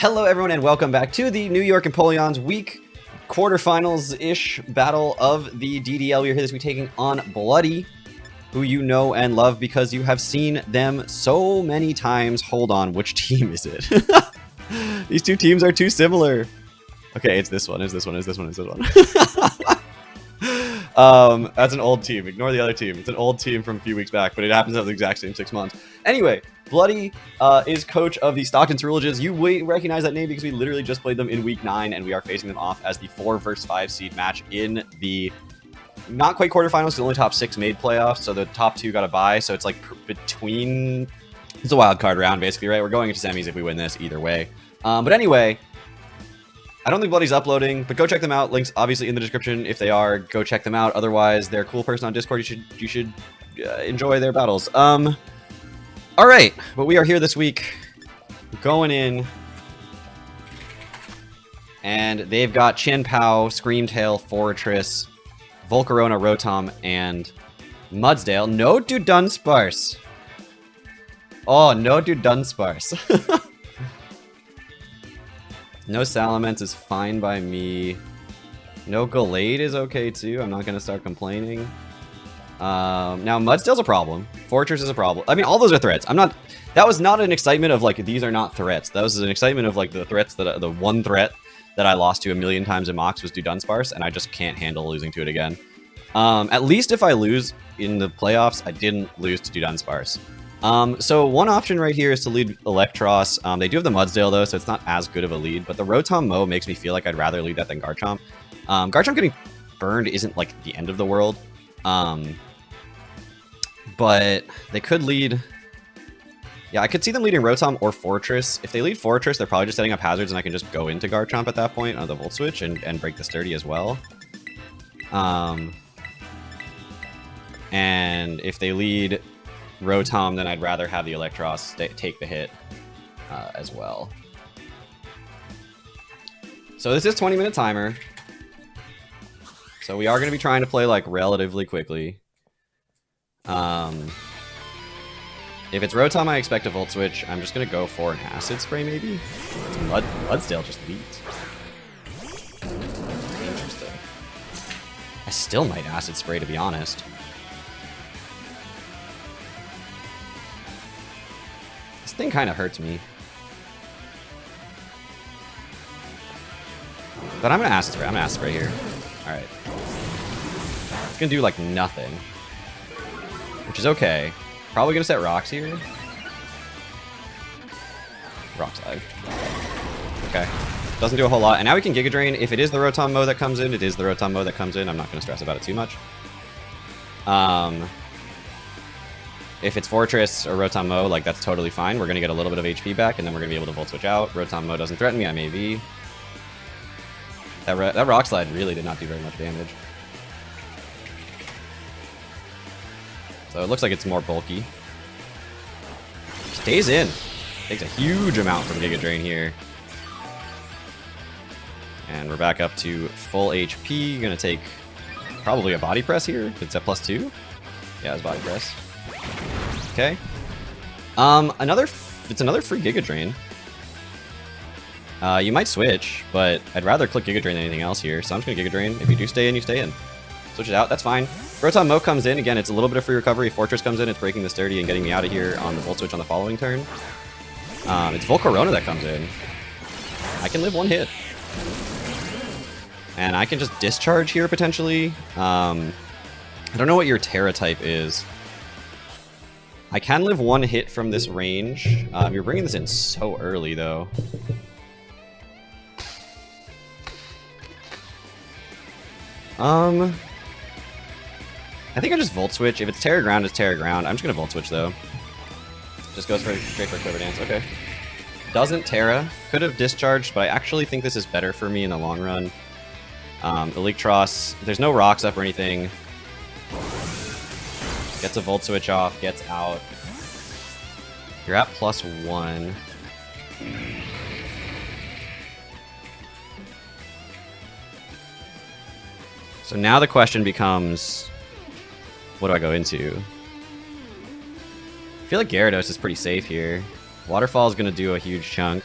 Hello everyone and welcome back to the New York Empoleon's week quarterfinals-ish battle of the DDL. We are here this week taking on Bloody, who you know and love because you have seen them so many times. Hold on, which team is it? These two teams are too similar. Okay, it's this one, it's this one, it's this one, it's this one. That's an old team. Ignore the other team. It's an old team from a few weeks back, but it happens to have the exact same 6 months. Anyway, Bloody is coach of the Stockton Ceruledges. You recognize that name because we literally just played them in week 9, and we are facing them off as the 4 versus 5 seed match in the not quite quarterfinals, because only top 6 made playoffs, so the top 2 got a bye, so it's like between... It's a wild card round, basically, right? We're going into semis if we win this, either way. But anyway... I don't think Bloody's uploading, but go check them out. Links obviously in the description. If they are, go check them out. Otherwise, they're a cool person on Discord. You should enjoy their battles. All right, but we are here this week, going in, and they've got Chin Pao, Screamtail, Fortress, Volcarona, Rotom, and Mudsdale. No Dunsparce. Oh, no Dunsparce. No Salamence is fine by me. No Gallade is okay too. I'm not going to start complaining. Now, Mudsdale's a problem. Fortress is a problem. I mean, all those are threats. That was not an excitement of, like, these are not threats. That was an excitement of, like, the threats that... The one threat that I lost to a million times in Mox was Dunsparce, and I just can't handle losing to it again. At least if I lose in the playoffs, I didn't lose to Dunsparce. So one option right here is to lead Electros. They do have the Mudsdale though, so it's not as good of a lead, but the Rotom Mow makes me feel like I'd rather lead that than Garchomp. Garchomp getting burned isn't like the end of the world. But they could lead... Yeah, I could see them leading Rotom or Fortress. If they lead Fortress, they're probably just setting up hazards and I can just go into Garchomp at that point on the Volt Switch and break the Sturdy as well. And if they lead Rotom, then I'd rather have the Electros take the hit as well. So this is 20-minute timer. So we are going to be trying to play like relatively quickly. If it's Rotom, I expect a Volt Switch. I'm just going to go for an Acid Spray maybe. Mudsdale just leads. Interesting. I still might Acid Spray, to be honest. This thing kind of hurts me. But I'm going to Acid Spray. I'm going to Acid Spray here. Alright. It's going to do, like, nothing. Which is okay. Probably going to set Rocks here. Rock Slide. Okay. Doesn't do a whole lot. And now we can Giga Drain. If it is the Rotom Mow that comes in, it is the Rotom Mow that comes in. I'm not going to stress about it too much. If it's Fortress or Rotom Mow, like, that's totally fine. We're going to get a little bit of HP back, and then we're going to be able to Volt Switch out. Rotom Mow doesn't threaten me. I may be. That Rock Slide really did not do very much damage. So it looks like it's more bulky. Stays in. Takes a huge amount from Giga Drain here. And we're back up to full HP. Gonna take probably a Body Press here. It's at +2. Yeah, it's Body Press. Okay. It's another free Giga Drain. You might switch, but I'd rather click Giga Drain than anything else here. So I'm just gonna Giga Drain. If you do stay in, you stay in. Switch it out, that's fine. Rotom Mow comes in, again, it's a little bit of free recovery. Fortress comes in, it's breaking the Sturdy and getting me out of here on the Volt Switch on the following turn. It's Volcarona that comes in. I can live one hit. And I can just discharge here, potentially. I don't know what your Terra type is. I can live one hit from this range. You're bringing this in so early, though. I think I just Volt Switch. If it's Terra Ground, it's Terra Ground. I'm just going to Volt Switch, though. Just goes straight for Quiver Dance. Okay. Doesn't Terra. Could have discharged, but I actually think this is better for me in the long run. Electros. There's no rocks up or anything. Gets a Volt Switch off. Gets out. You're at +1. So now the question becomes, what do I go into? I feel like Gyarados is pretty safe here. Waterfall is going to do a huge chunk.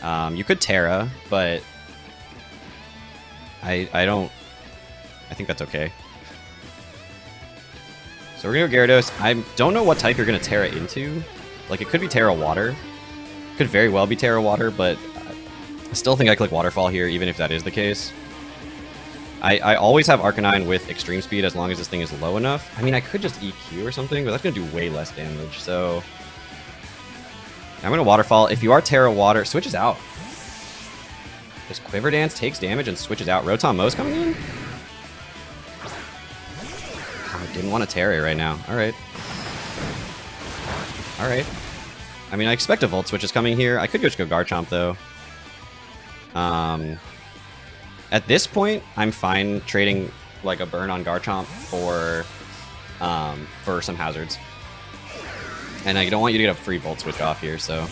You could Terra, but I think that's okay. So we're gonna go Gyarados. I don't know what type you're gonna Terra into. Like, it could be Terra Water. Could very well be Terra Water, but I still think I click Waterfall here, even if that is the case. I always have Arcanine with Extreme Speed as long as this thing is low enough. I mean, I could just EQ or something, but that's gonna do way less damage, so... I'm gonna Waterfall. If you are Terra Water, switches out. Just Quiver Dance takes damage and switches out. Rotom Moe's coming in? I didn't want to Terra it right now. Alright. Alright. I mean, I expect a Volt Switch is coming here. I could just go Garchomp, though. At this point, I'm fine trading like a burn on Garchomp for some hazards. And I don't want you to get a free Volt Switch off here, so...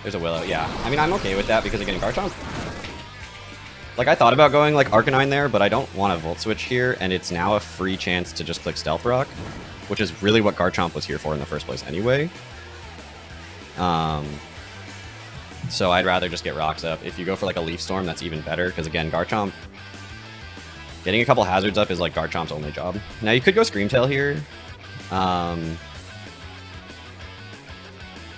There's a Willow, yeah. I mean, I'm okay with that because of getting Garchomp. Like, I thought about going, like, Arcanine there, but I don't want a Volt Switch here, and it's now a free chance to just click Stealth Rock, which is really what Garchomp was here for in the first place anyway. So I'd rather just get Rocks up. If you go for, like, a Leaf Storm, that's even better, because, again, Garchomp... Getting a couple hazards up is, like, Garchomp's only job. Now, you could go Screamtail here.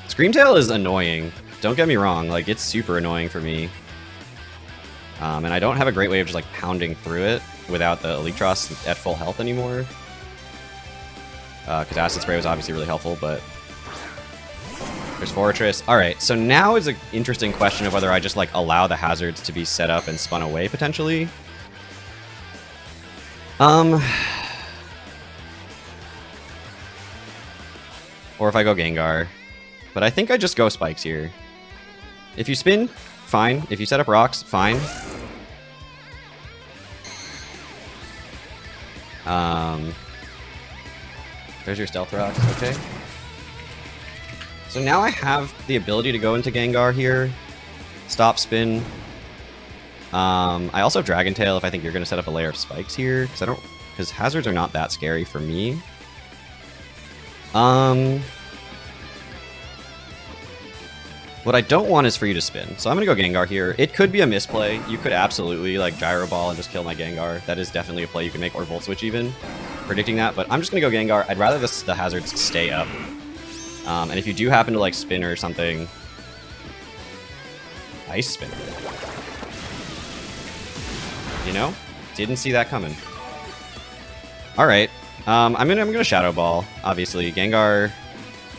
Screamtail is annoying. Don't get me wrong, like, it's super annoying for me. And I don't have a great way of just, like, pounding through it without the Electros at full health anymore. Because Acid Spray was obviously really helpful, but... There's Fortress. Alright, so now is an interesting question of whether I just, like, allow the hazards to be set up and spun away, potentially. Or if I go Gengar. But I think I just go Spikes here. If you spin, fine. If you set up Rocks, fine. There's your Stealth Rocks, okay. So now I have the ability to go into Gengar here. Stop, spin. I also have Dragon Tail if I think you're going to set up a layer of Spikes here. Because hazards are not that scary for me. What I don't want is for you to spin. So I'm going to go Gengar here. It could be a misplay. You could absolutely like Gyro Ball and just kill my Gengar. That is definitely a play you can make, or Volt Switch even. Predicting that, but I'm just going to go Gengar. I'd rather the hazards stay up. And if you do happen to like spin or something... Ice Spin. You know? Didn't see that coming. Alright. I'm gonna Shadow Ball, obviously. Gengar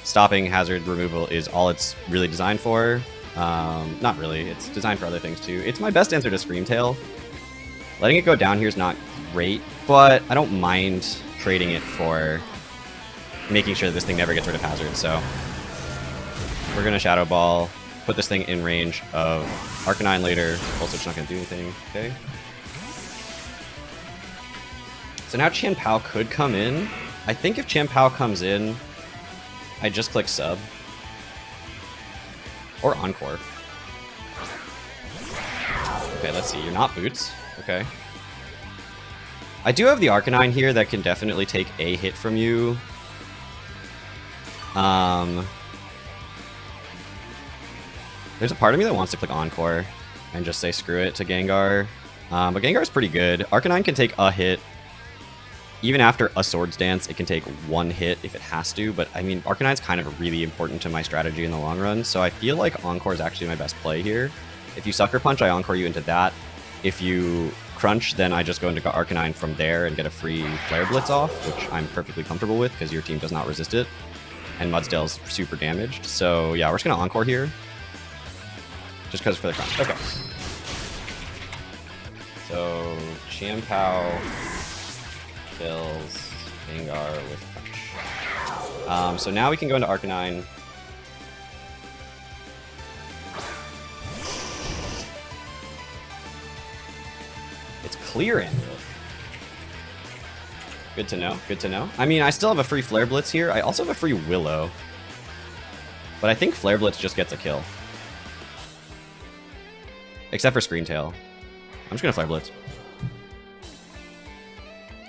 stopping hazard removal is all it's really designed for. Not really, it's designed for other things too. It's my best answer to Screamtail. Letting it go down here is not great, but I don't mind trading it for making sure that this thing never gets rid of hazard, so we're gonna Shadow Ball, put this thing in range of Arcanine later. Also, it's not gonna do anything, okay? So now Chien-Pao could come in. I think if Chien-Pao comes in, I just click Sub. Or Encore. Okay, let's see. You're not Boots. Okay. I do have the Arcanine here that can definitely take a hit from you. There's a part of me that wants to click Encore and just say screw it to Gengar. But Gengar's pretty good. Arcanine can take a hit. Even after a Swords Dance, it can take one hit if it has to, but I mean, Arcanine's kind of really important to my strategy in the long run, so I feel like Encore is actually my best play here. If you Sucker Punch, I Encore you into that. If you Crunch, then I just go into Arcanine from there and get a free Flare Blitz off, which I'm perfectly comfortable with because your team does not resist it. And Mudsdale's super damaged, so yeah, we're just going to Encore here. Just because for the Crunch. Okay. So, Chien-Pao kills Gengar with Crunch. So now we can go into Arcanine. It's clear Amulet. Good to know, good to know. I mean, I still have a free Flare Blitz here. I also have a free Willow. But I think Flare Blitz just gets a kill. Except for Screamtail. I'm just gonna Flare Blitz.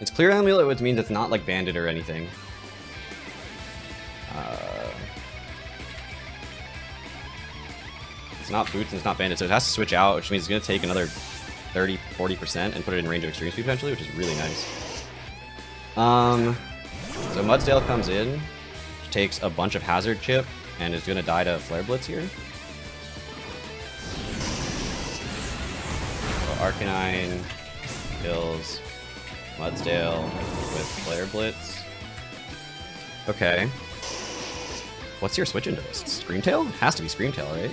It's clear Amulet, which means it's not like banded or anything. not Boots and it's not Bandit, so it has to switch out, which means it's going to take another 30-40% and put it in range of Extreme Speed eventually, which is really nice. So Mudsdale comes in, takes a bunch of Hazard Chip, and is going to die to Flare Blitz here. So Arcanine kills Mudsdale with Flare Blitz. Okay. What's your switch into this? Screamtail? It has to be Screamtail, right?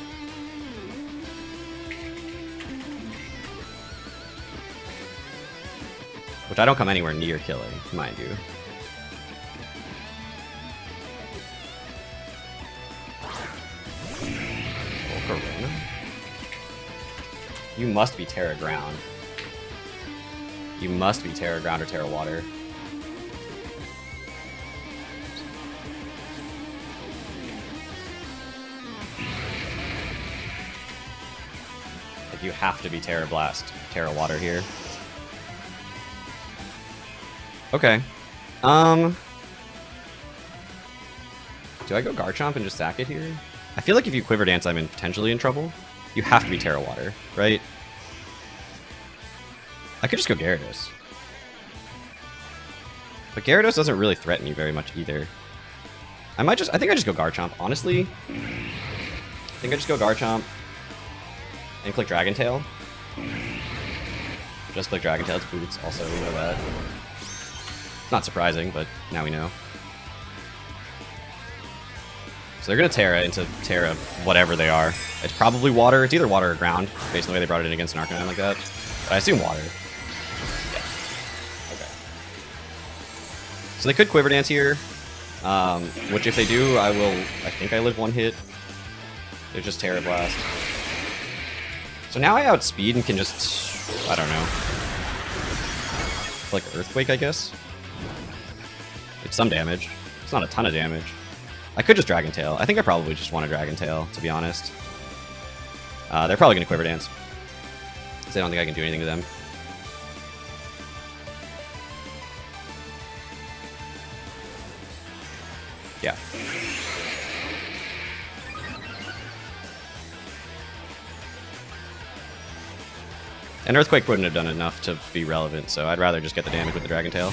Which I don't come anywhere near killing, mind you. Volcarona? You must be Terra Ground. You must be Terra Ground or Terra Water. Like, you have to be Terra Blast, Terra Water here. Okay. Do I go Garchomp and just sack it here? I feel like if you Quiver Dance, I'm potentially in trouble. You have to be Terra Water, right? I could just go Gyarados. But Gyarados doesn't really threaten you very much either. I think I just go Garchomp, honestly. I think I just go Garchomp and click Dragon Tail. Just click Dragon Tail, it's Boots, also, we know that. Not surprising, but now we know. So they're going to Terra into Terra whatever they are. It's probably water. It's either water or ground, based on the way they brought it in against an Arcanine like that. But I assume water. Yeah. Okay. So they could Quiver Dance here, which if they do, I think I live one hit. They're just Terra Blast. So now I outspeed and can just, I don't know, like Earthquake, I guess. It's some damage. It's not a ton of damage. I could just Dragon Tail. I think I probably just want to Dragon Tail, to be honest. They're probably going to Quiver Dance, because I don't think I can do anything to them. Yeah. An Earthquake wouldn't have done enough to be relevant, so I'd rather just get the damage with the Dragon Tail.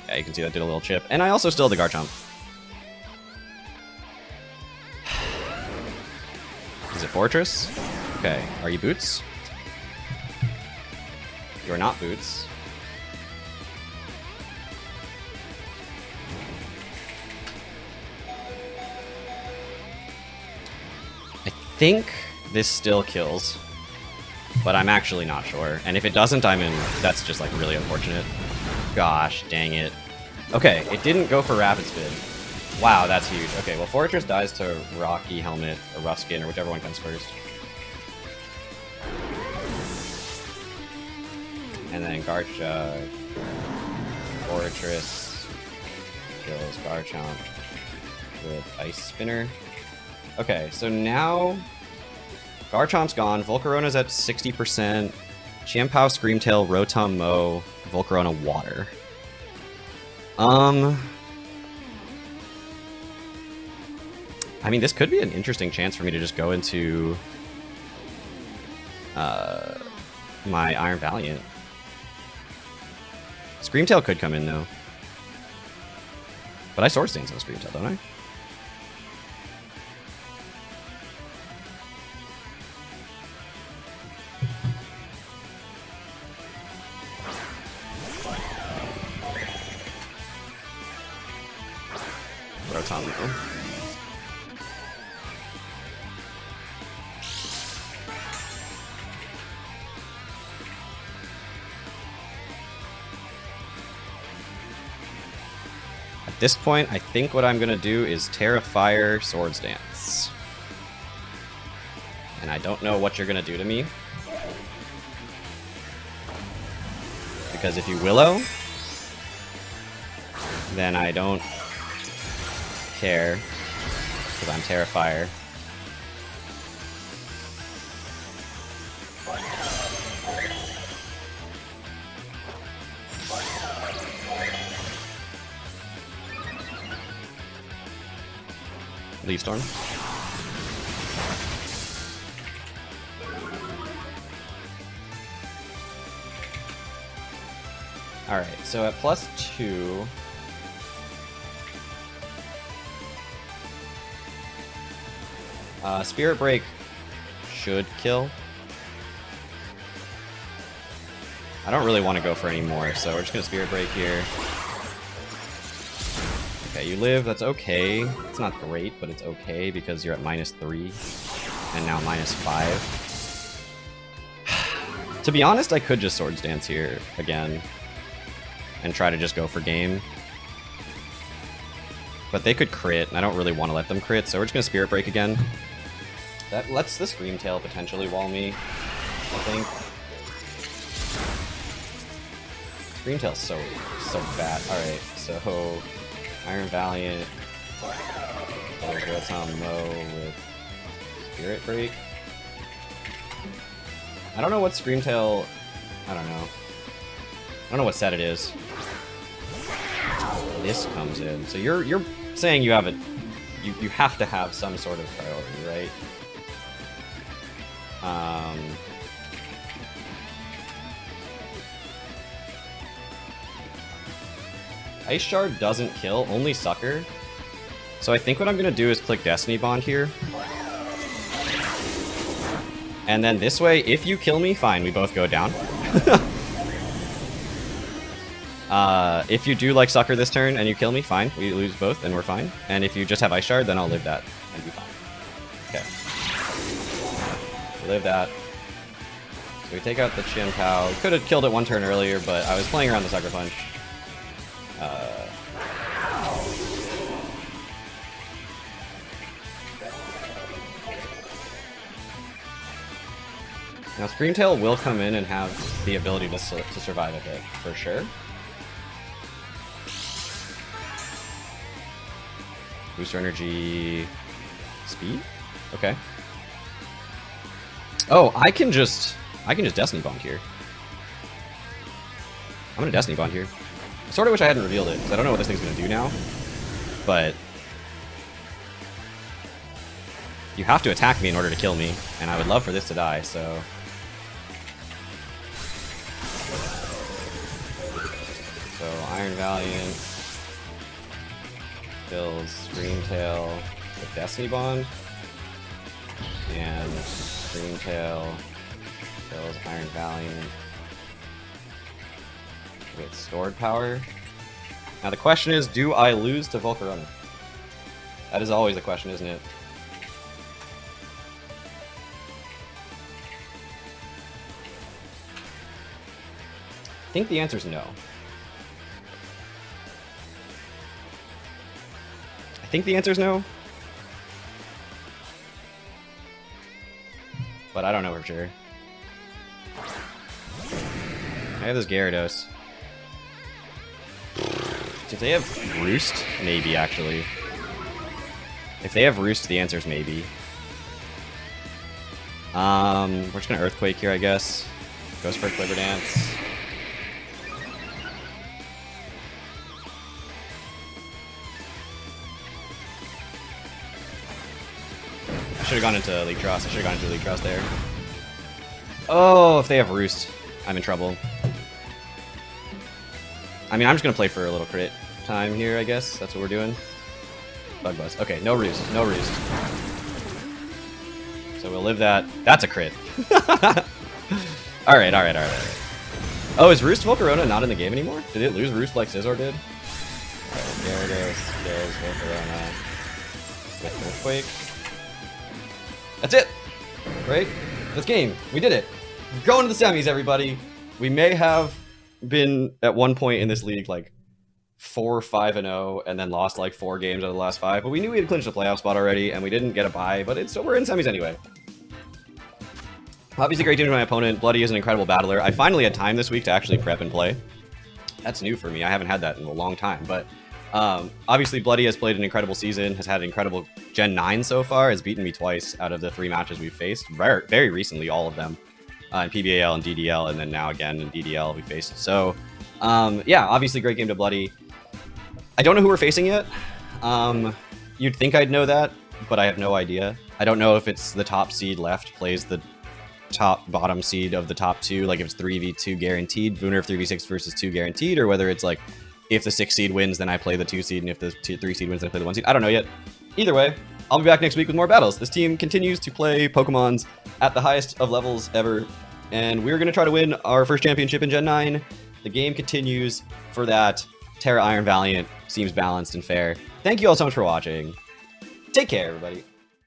Yeah, you can see that did a little chip. And I also still had the Garchomp. Is it Fortress? Okay, are you Boots? You're not Boots. I think this still kills, but I'm actually not sure. And if it doesn't, that's just like really unfortunate. Gosh, dang it. Okay, it didn't go for Rapid Spin. Wow, that's huge. Okay, well, Fortress dies to Rocky Helmet or Rough Skin or whichever one comes first. And then Fortress kills Garchomp with Ice Spinner. Okay, so now Garchomp's gone. Volcarona's at 60%. Chiampao, Screamtail, Rotom, Mo, Volcarona, Water. I mean, this could be an interesting chance for me to just go into my Iron Valiant. Screamtail could come in, though. But I Swords Dance on Screamtail, don't I? Rotom, though. At this point, I think what I'm going to do is Terra Fire Swords Dance. And I don't know what you're going to do to me. Because if you Willow, then I don't care, because I'm Terra Fire. Leaf Storm. Alright, so at +2... Spirit Break should kill. I don't really want to go for any more, so we're just going to Spirit Break here. Okay, you live. That's okay. It's not great, but it's okay because you're at -3 and now -5. To be honest, I could just Swords Dance here again and try to just go for game. But they could crit, and I don't really want to let them crit, so we're just going to Spirit Break again. That lets the Screamtail potentially wall me, I think. Screamtail's so bad. Alright, so Iron Valiant. Rotom Mo with Spirit Break. I don't know what Screamtail... I don't know. I don't know what set it is. This comes in. So you're saying you have a... You have to have some sort of priority, right? Ice Shard doesn't kill, only Sucker. So I think what I'm going to do is click Destiny Bond here. And then this way, if you kill me, fine, we both go down. If you do like Sucker this turn and you kill me, fine, we lose both and we're fine. And if you just have Ice Shard, then I'll live that and be fine. Okay. Live that. So we take out the Chien-Pao. Could have killed it one turn earlier, but I was playing around the Sucker Punch. Now Screamtail will come in and have the ability to survive a hit, for sure. Booster energy... Speed? Okay. Oh, I can just Destiny Bond here. I'm gonna Destiny Bond here. I sort of wish I hadn't revealed it, because I don't know what this thing's gonna do now. But... you have to attack me in order to kill me, and I would love for this to die, so... So, Iron Valiant kills Screamtail with Destiny Bond, and Screamtail kills Iron Valiant with Stored Power. Now the question is, do I lose to Volcarona? That is always the question, isn't it? I think the answer is no. I think the answer is no. But I don't know for sure. I have this Gyarados. If they have Roost, maybe actually. If they have Roost, the answer is maybe. We're just gonna Earthquake here, I guess. Goes for Quiver Dance. I should have gone into Elite Cross. I should have gone into Elite Cross there. Oh, if they have Roost, I'm in trouble. I mean, I'm just gonna play for a little crit time here, I guess. That's what we're doing. Bug Buzz. Okay, no Roost. No Roost. So we'll live that. That's a crit. Alright. Oh, is Roost Volcarona not in the game anymore? Did it lose Roost like Scizor did? Alright, Gyarados kills Volcarona with Earthquake. That's it! Right? That's game. We did it. Going to the semis, everybody. We may have been at one point in this league like 4-5-0 and then lost like 4 games out of the last 5, but we knew we had clinched a playoff spot already and we didn't get a bye, but it's still, we're in semis anyway. Obviously great team to my opponent. Bloody is an incredible battler. I finally had time this week to actually prep and play. That's new for me. I haven't had that in a long time, but obviously Bloody has played an incredible season, has had an incredible Gen 9 so far, has beaten me twice out of the 3 matches we've faced, very recently, all of them. In PBAL and DDL, and then now again in DDL we faced. So, yeah, obviously great game to Bloody. I don't know who we're facing yet. You'd think I'd know that, but I have no idea. I don't know if it's the top seed left plays the bottom seed of the top 2, like if it's 3v2 guaranteed, Booner if 3v6 versus 2 guaranteed, or whether it's like if the 6 seed wins, then I play the 2 seed, and if the 3 seed wins, then I play the 1 seed. I don't know yet. Either way, I'll be back next week with more battles. This team continues to play Pokemons at the highest of levels ever, and we're going to try to win our first championship in Gen 9. The game continues for that. Terra Iron Valiant seems balanced and fair. Thank you all so much for watching. Take care, everybody.